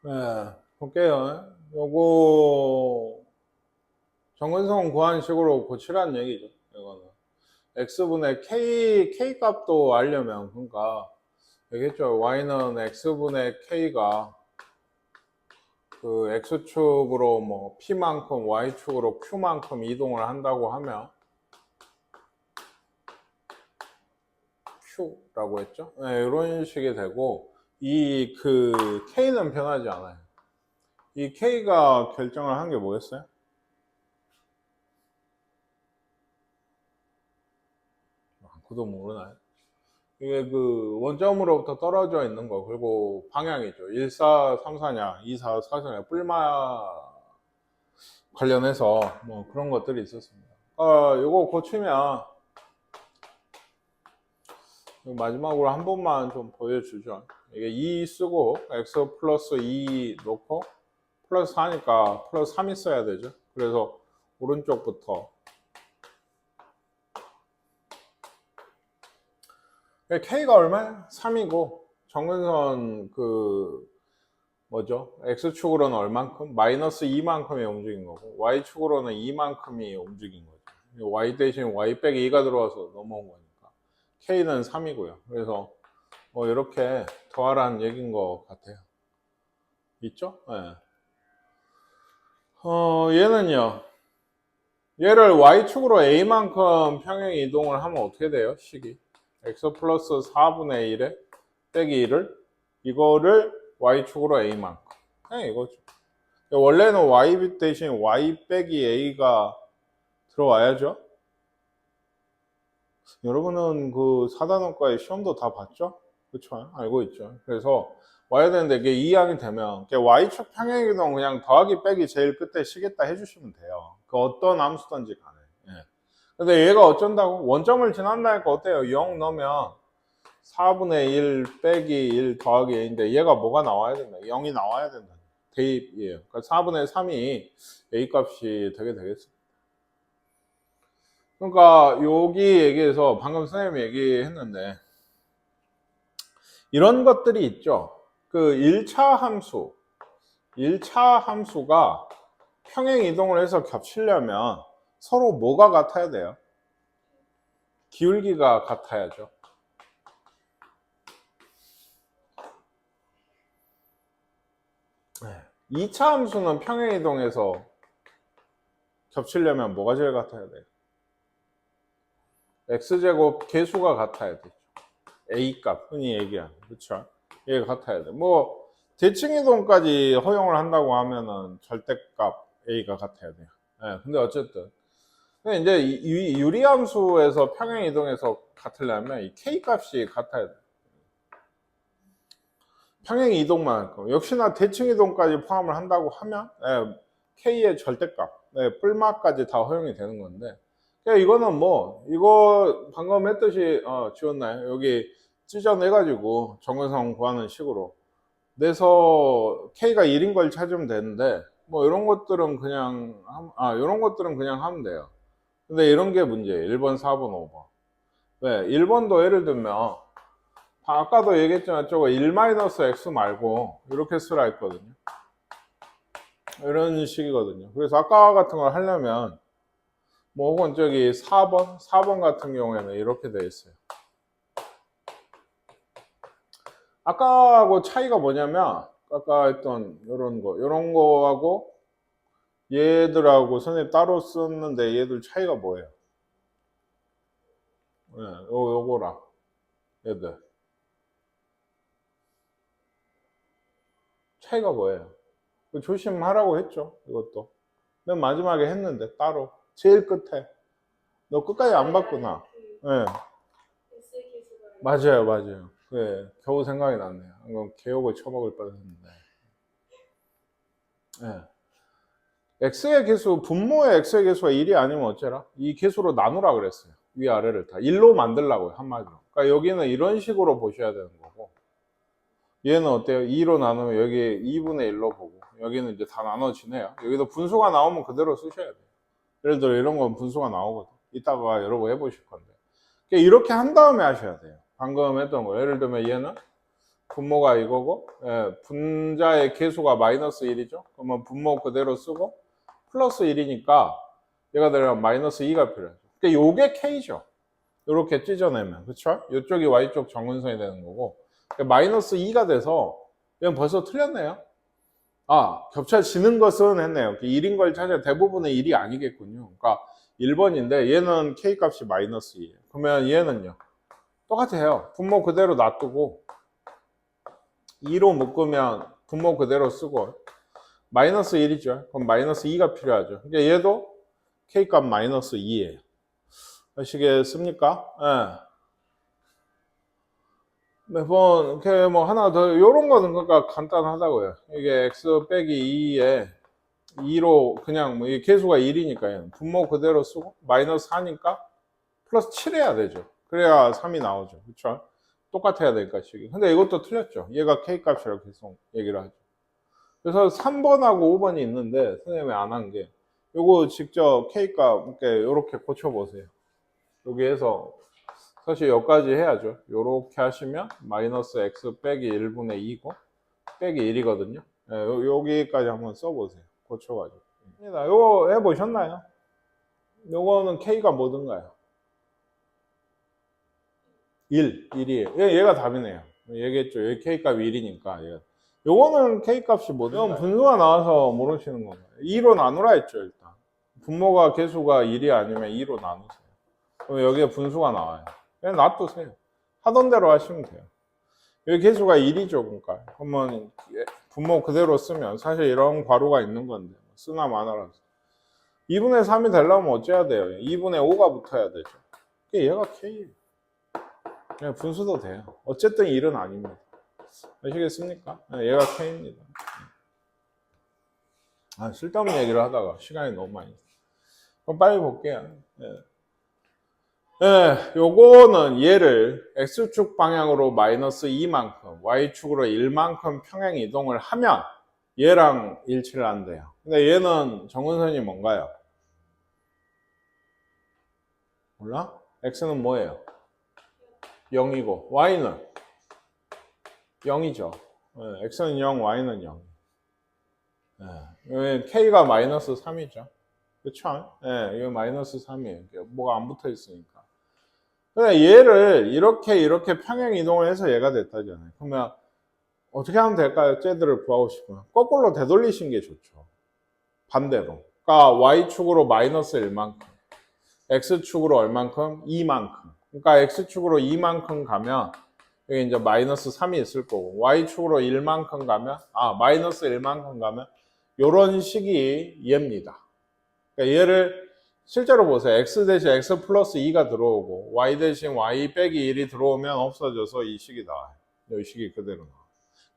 네, 볼게요. 요거 정근성 구한 식으로 고치라는 얘기죠. 이거는 x분의 k 값도 알려면 그러니까 되겠죠. y는 x분의 k가 그 x축으로 뭐 p만큼 y축으로 q만큼 이동을 한다고 하면 q라고 했죠. 네, 이런 식이 되고 이 그 k는 변하지 않아요. 이 k가 결정을 한 게 뭐였어요? 그도 모르나요? 이게 그 원점으로부터 떨어져 있는 거 그리고 방향이죠. 1434냐 2444냐 뿔마 관련해서 뭐 그런 것들이 있었습니다. 요거 고치면 마지막으로 한 번만 좀 보여주죠. 이게 2 쓰고 x 플러스 2 놓고 플러스 4니까 플러스 3이 써야 되죠. 그래서 오른쪽부터 k가 얼마야? 3이고 정근선 그 뭐죠? x축으로는 얼만큼? 마이너스 2만큼이 움직인 거고 y축으로는 2만큼이 움직인 거죠. y 대신 y 빼기 2가 들어와서 넘어온 거니까 k는 3이고요. 그래서 뭐 이렇게 더하라는 얘기인 것 같아요. 있죠? 네. 얘는요. 얘를 y축으로 a만큼 평행 이동을 하면 어떻게 돼요? 식이 x 플러스 4분의 1에 빼기 1을 이거를 y축으로 a만큼 그냥 이거죠. 원래는 y 대신 y 빼기 a가 들어와야죠. 여러분은 그 4단원과의 시험도 다 봤죠? 그쵸? 알고 있죠. 그래서 와야 되는데 이게 이항이 되면 y축 평행이동 그냥 더하기 빼기 제일 끝에 시겠다 해주시면 돼요. 그 어떤 함수든지 간에. 예. 근데 얘가 어쩐다고? 원점을 지난다니까 어때요? 0 넣으면 4분의 1 빼기 1 더하기 a인데 얘가 뭐가 나와야 된다? 0이 나와야 된다. 대입이에요. 그러니까 4분의 3이 a 값이 되게 되겠습니다. 그러니까 여기 얘기해서 방금 선생님이 얘기했는데 이런 것들이 있죠. 그 1차 함수가 평행 이동을 해서 겹치려면 서로 뭐가 같아야 돼요? 기울기가 같아야죠. 네. 2차 함수는 평행 이동해서 겹치려면 뭐가 제일 같아야 돼요? x제곱 개수가 같아야 되죠. a값 흔히 얘기하는 그렇죠? 얘가 같아야 돼. 뭐 대칭 이동까지 허용을 한다고 하면은 절대값 a가 같아야 돼요. 네, 근데 어쨌든 근데 이제 이 유리함수에서 평행 이동해서 같으려면 이 k 값이 같아야 돼. 평행 이동만 할 거. 역시나 대칭 이동까지 포함을 한다고 하면 k의 절대값, 뿔마까지 다 허용이 되는 건데 이거는 뭐 이거 방금 했듯이 지웠나요? 여기 찢어내가지고 정근성 구하는 식으로 내서 k가 1인 걸 찾으면 되는데 뭐 이런 것들은 그냥 이런 것들은 그냥 하면 돼요. 근데 이런 게 문제예요. 1번, 4번, 5번. 왜? 1번도 예를 들면 아까도 얘기했지만 저거 1-x 말고 이렇게 쓰라 했거든요. 이런 식이거든요. 그래서 아까 같은 걸 하려면 뭐 혹은 저기 4번 같은 경우에는 이렇게 되어 있어요. 아까하고 차이가 뭐냐면 아까 했던 이런 거하고 얘들하고 선생님 따로 썼는데 얘들 차이가 뭐예요? 네, 요거랑 얘들 차이가 뭐예요? 조심하라고 했죠. 이것도 맨 마지막에 했는데 따로 제일 끝에 너 끝까지 안 봤구나. 네. 맞아요. 네, 겨우 생각이 났네요. 이건 개욕을 쳐먹을 뻔했는데. 네. x의 개수, 분모의 x의 개수가 1이 아니면 어쩌라? 이 개수로 나누라 그랬어요. 위아래를 다. 1로 만들라고요, 한마디로. 그러니까 여기는 이런 식으로 보셔야 되는 거고. 얘는 어때요? 2로 나누면 여기 2분의 1로 보고. 여기는 이제 다 나눠지네요. 여기도 분수가 나오면 그대로 쓰셔야 돼요. 예를 들어 이런 건 분수가 나오거든. 이따가 여러 거 해보실 건데. 그러니까 이렇게 한 다음에 하셔야 돼요. 방금 했던 거. 예를 들면 얘는 분모가 이거고, 예, 분자의 계수가 마이너스 1이죠. 그러면 분모 그대로 쓰고, 플러스 1이니까 얘가 되려면 마이너스 2가 필요하죠. 그러니까 요게 K죠. 이렇게 찢어내면. 그쵸? 이쪽이 Y쪽 정근선이 되는 거고, 그러니까 마이너스 2가 돼서, 이건 벌써 틀렸네요. 아, 겹쳐지는 것은 했네요. 1인 걸 찾아 대부분의 1이 아니겠군요. 그러니까 1번인데 얘는 K 값이 마이너스 2예요. 그러면 얘는요. 똑같아요. 분모 그대로 놔두고 2로 묶으면 분모 그대로 쓰고 마이너스 1이죠. 그럼 마이너스 2가 필요하죠. 그러니까 얘도 K 값 마이너스 2예요. 아시겠습니까? 예. 매번 이렇게 뭐 하나 더 요런 거는 그러니까 간단하다고요. 이게 x 빼기 2에 2로 그냥 뭐 이 계수가 1이니까 분모 그대로 쓰고 마이너스 4니까 플러스 7 해야 되죠. 그래야 3이 나오죠. 그렇죠? 똑같아야 되니까 식이. 근데 이것도 틀렸죠. 얘가 k 값이라고 계속 얘기를 하죠. 그래서 3번하고 5번이 있는데 선생님이 안 한 게 요거 직접 k 값 이렇게 고쳐 보세요. 여기에서 사실 여기까지 해야죠. 요렇게 하시면 마이너스 x 빼기 1분의 2고 빼기 1이거든요. 네, 여기까지 한번 써보세요. 고쳐가지고. 요거 해보셨나요? 요거는 k가 뭐든가요? 1이에요. 얘가 답이네요. 얘기했죠. 여기 k 값이 1이니까. 요거는 k 값이 뭐든가요? 분수가 나와서 모르시는 건가요? 2로 나누라 했죠, 일단. 분모가 계수가 1이 아니면 2로 나누세요. 그럼 여기에 분수가 나와요. 그냥 놔두세요. 하던 대로 하시면 돼요. 여기 계수가 1이죠, 그러니까. 그러면 분모 그대로 쓰면 사실 이런 괄호가 있는 건데 쓰나 마나라서 2분의 3이 되려면 어째야 돼요? 2분의 5가 붙어야 되죠. 얘가 K예요. 그냥 분수도 돼요. 어쨌든 1은 아닙니다. 아시겠습니까? 얘가 K입니다. 아, 쓸데없는 얘기를 하다가 시간이 너무 많이. 그럼 빨리 볼게요. 요거는 얘를 X축 방향으로 마이너스 2만큼, Y축으로 1만큼 평행 이동을 하면 얘랑 일치를 한대요. 근데 얘는 정근선이 뭔가요? 몰라? X는 뭐예요? 0이고 Y는 0이죠. X는 0, Y는 0. K가 마이너스 3이죠. 그쵸? 이거 마이너스 3이에요. 뭐가 안 붙어 있으니까. 근데 얘를 이렇게 평행 이동을 해서 얘가 됐다잖아요. 그러면 어떻게 하면 될까요? 쟤들을 구하고 싶으면 거꾸로 되돌리신 게 좋죠. 반대로. 그러니까 Y축으로 마이너스 1만큼, X축으로 얼만큼? 2만큼. 그러니까 X축으로 2만큼 가면 여기 이제 마이너스 3이 있을 거고 Y축으로 1만큼 가면 마이너스 1만큼 가면 요런 식이 얘입니다. 그러니까 얘를 실제로 보세요. X 대신 X 플러스 2가 들어오고 Y 대신 Y 빼기 1이 들어오면 없어져서 이 식이 나와요. 이 식이 그대로 나와요.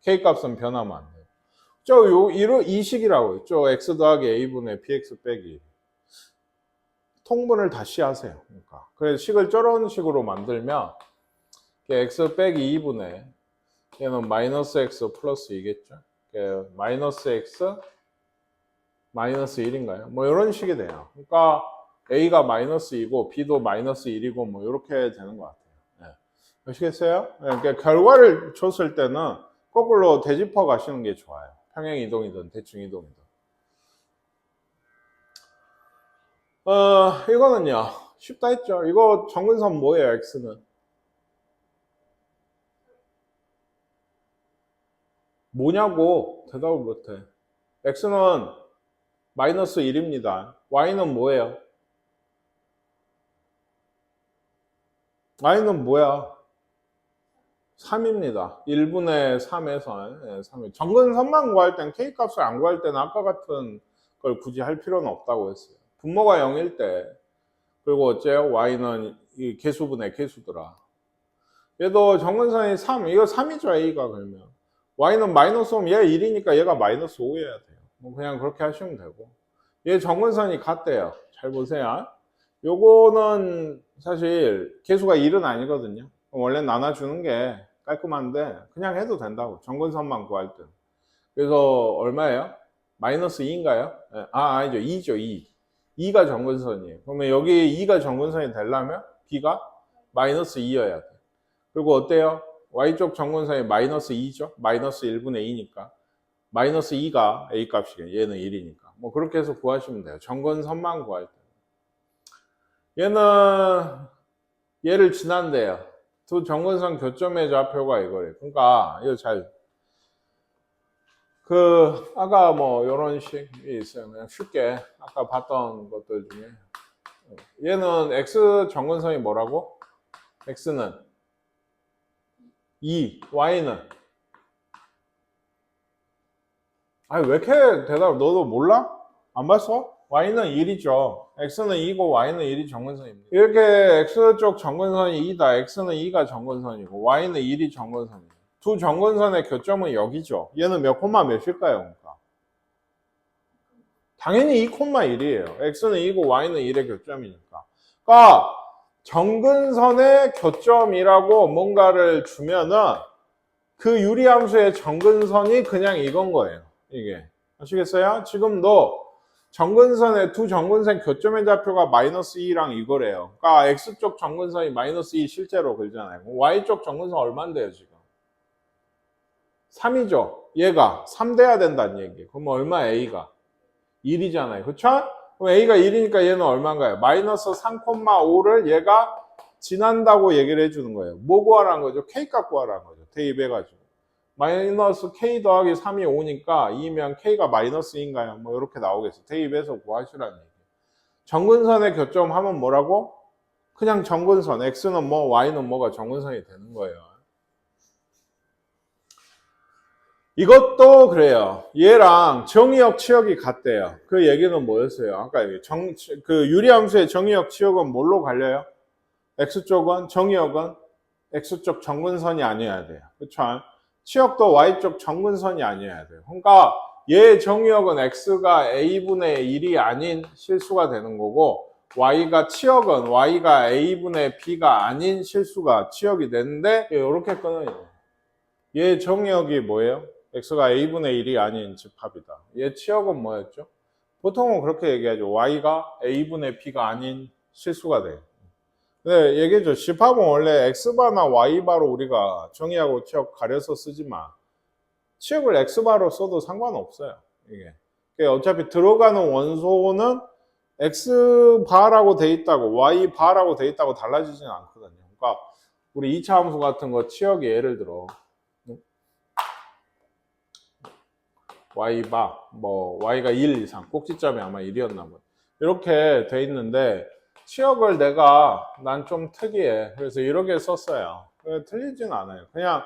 K 값은 변하면 안 돼요. 이 식이라고 했죠. X 더하기 A분의 BX 빼기 1. 통분을 다시 하세요. 그러니까. 그래서 식을 저런 식으로 만들면 X 빼기 2분의 얘는 마이너스 X 플러스 2겠죠. 마이너스 X 마이너스 1인가요? 뭐 이런 식이 돼요. 그러니까 A가 마이너스 2고 B도 마이너스 1이고 뭐 이렇게 되는 것 같아요. 아시겠어요? 그러니까 결과를 줬을 때는 거꾸로 되짚어 가시는 게 좋아요. 평행 이동이든 대칭 이동이든. 이거는요. 쉽다 했죠. 이거 정근선 뭐예요, X는? 뭐냐고 대답을 못해. X는 마이너스 1입니다. Y는 뭐예요? Y는 뭐야? 3입니다. 1분의 3에서 3. 정근선만 구할 땐 K값을 안 구할 때는 아까 같은 걸 굳이 할 필요는 없다고 했어요. 분모가 0일 때 그리고 어째요? Y는 이 개수분의 개수더라. 얘도 정근선이 3. 이거 3이죠, A가 그러면. Y는 마이너스 5면 얘가 1이니까 얘가 마이너스 5여야 돼요. 뭐 그냥 그렇게 하시면 되고. 얘 정근선이 같대요. 잘 보세요. 요거는 사실 개수가 1은 아니거든요. 원래 나눠주는 게 깔끔한데 그냥 해도 된다고. 정근선만 구할 때. 그래서 얼마예요? 마이너스 2인가요? 아니죠. 2죠. 2. 2가 정근선이에요. 그러면 여기 2가 정근선이 되려면 B가 마이너스 2여야 돼. 그리고 어때요? y쪽 정근선이 마이너스 2죠. 마이너스 1분의 2니까 마이너스 2가 a 값이에요. 얘는 1이니까 뭐 그렇게 해서 구하시면 돼요. 정근선만 구할 때. 얘는 얘를 지난대요. 두 정근선 교점의 좌표가 이거예요. 그러니까 이거 잘 아까 뭐 요런 식이 있어요. 그냥 쉽게 아까 봤던 것들 중에 얘는 x 정근선이 뭐라고? x는 2, y는 아니 왜 이렇게 대답 너도 몰라? 안 봤어? y는 1이죠. x는 2고 y는 1이 정근선입니다. 이렇게 x쪽 정근선이 2다. x는 2가 정근선이고 y는 1이 정근선이에요. 두 정근선의 교점은 여기죠. 얘는 몇 콤마 몇일까요? 그러니까 당연히 2,1이에요. x는 2고 y는 1의 교점이니까. 그러니까 정근선의 교점이라고 뭔가를 주면은 그 유리함수의 정근선이 그냥 이건 거예요. 이게 아시겠어요? 지금도 정근선의 두 정근선 교점의 좌표가 마이너스 2랑 이거래요. 그러니까 x쪽 정근선이 마이너스 2 실제로 그러잖아요. y쪽 정근선 얼마인데요 지금? 3이죠. 얘가 3 돼야 된다는 얘기예요. 그럼 얼마 a가? 1이잖아요. 그쵸? 그럼 a가 1이니까 얘는 얼마인가요? 마이너스 3,5를 얘가 지난다고 얘기를 해주는 거예요. 뭐 구하라는 거죠? k값 구하라는 거죠. 대입해가지고. 마이너스 k 더하기 3이 5니까 2면 k가 마이너스 2인가요? 뭐 이렇게 나오겠어. 대입해서 구하시라는 얘기예요. 정근선의 교점 하면 뭐라고? 그냥 정근선. x는 뭐, y는 뭐가 정근선이 되는 거예요. 이것도 그래요. 얘랑 정의역 치역이 같대요. 그 얘기는 뭐였어요? 아까 그 유리함수의 정의역 치역은 뭘로 갈려요? x쪽은 정의역은 x쪽 정근선이 아니어야 돼요. 그렇죠? 치역도 y쪽 정근선이 아니어야 돼요. 그러니까 얘 정의역은 x가 a분의 1이 아닌 실수가 되는 거고 y가 치역은 y가 a분의 b가 아닌 실수가 치역이 되는데 이렇게 끊어요. 얘 정의역이 뭐예요? x가 a분의 1이 아닌 집합이다. 얘 치역은 뭐였죠? 보통은 그렇게 얘기하죠. y가 a분의 b가 아닌 실수가 돼요. 네, 얘기해줘. 집합은 원래 x바나 y바로 우리가 정의하고 치역 가려서 쓰지만 치역을 x바로 써도 상관없어요. 이게 어차피 들어가는 원소는 x바라고 돼 있다고 y바라고 돼 있다고 달라지진 않거든요. 그러니까 우리 2차 함수 같은 거 치역이 예를 들어 y바 뭐 y가 1 이상 꼭지점이 아마 1이었나 보요. 이렇게 돼 있는데 치역을 난 좀 특이해. 그래서 이렇게 썼어요. 틀리진 않아요. 그냥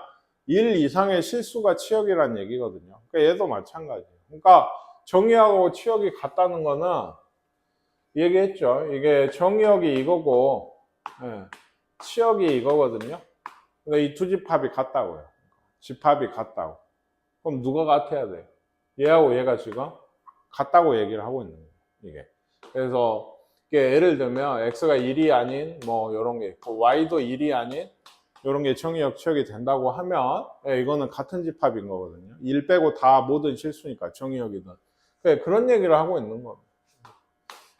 1 이상의 실수가 치역이란 얘기거든요. 그러니까 얘도 마찬가지예요. 그러니까 정의역하고 치역이 같다는 거는 얘기했죠. 이게 정의역이 이거고 치역이 이거거든요. 근데 이 두 집합이 같다고요. 집합이 같다고. 그럼 누가 같아야 돼요? 얘하고 얘가 지금 같다고 얘기를 하고 있는 거예요. 이게. 그래서 예를 들면 x가 1이 아닌 뭐 이런 게 있고 y도 1이 아닌 이런 게 정의역 치역이 된다고 하면 이거는 같은 집합인 거거든요. 1 빼고 다 모든 실수니까 정의역이든 그런 얘기를 하고 있는 겁니다.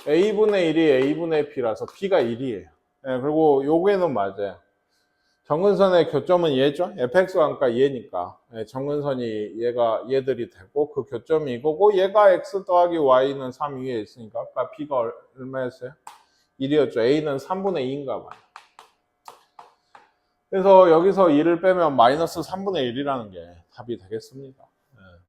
a분의 1이 a분의 b라서 b가 1이에요. 그리고 요게는 맞아요. 정근선의 교점은 얘죠. fx가 그러니까 얘니까 정근선이 얘들이 되고 그 교점이 이거고 얘가 x 더하기 y는 3 위에 있으니까 아까 b가 얼마였어요? 1이었죠. a는 3분의 2인가 봐요. 그래서 여기서 2를 빼면 마이너스 3분의 1이라는 게 답이 되겠습니다.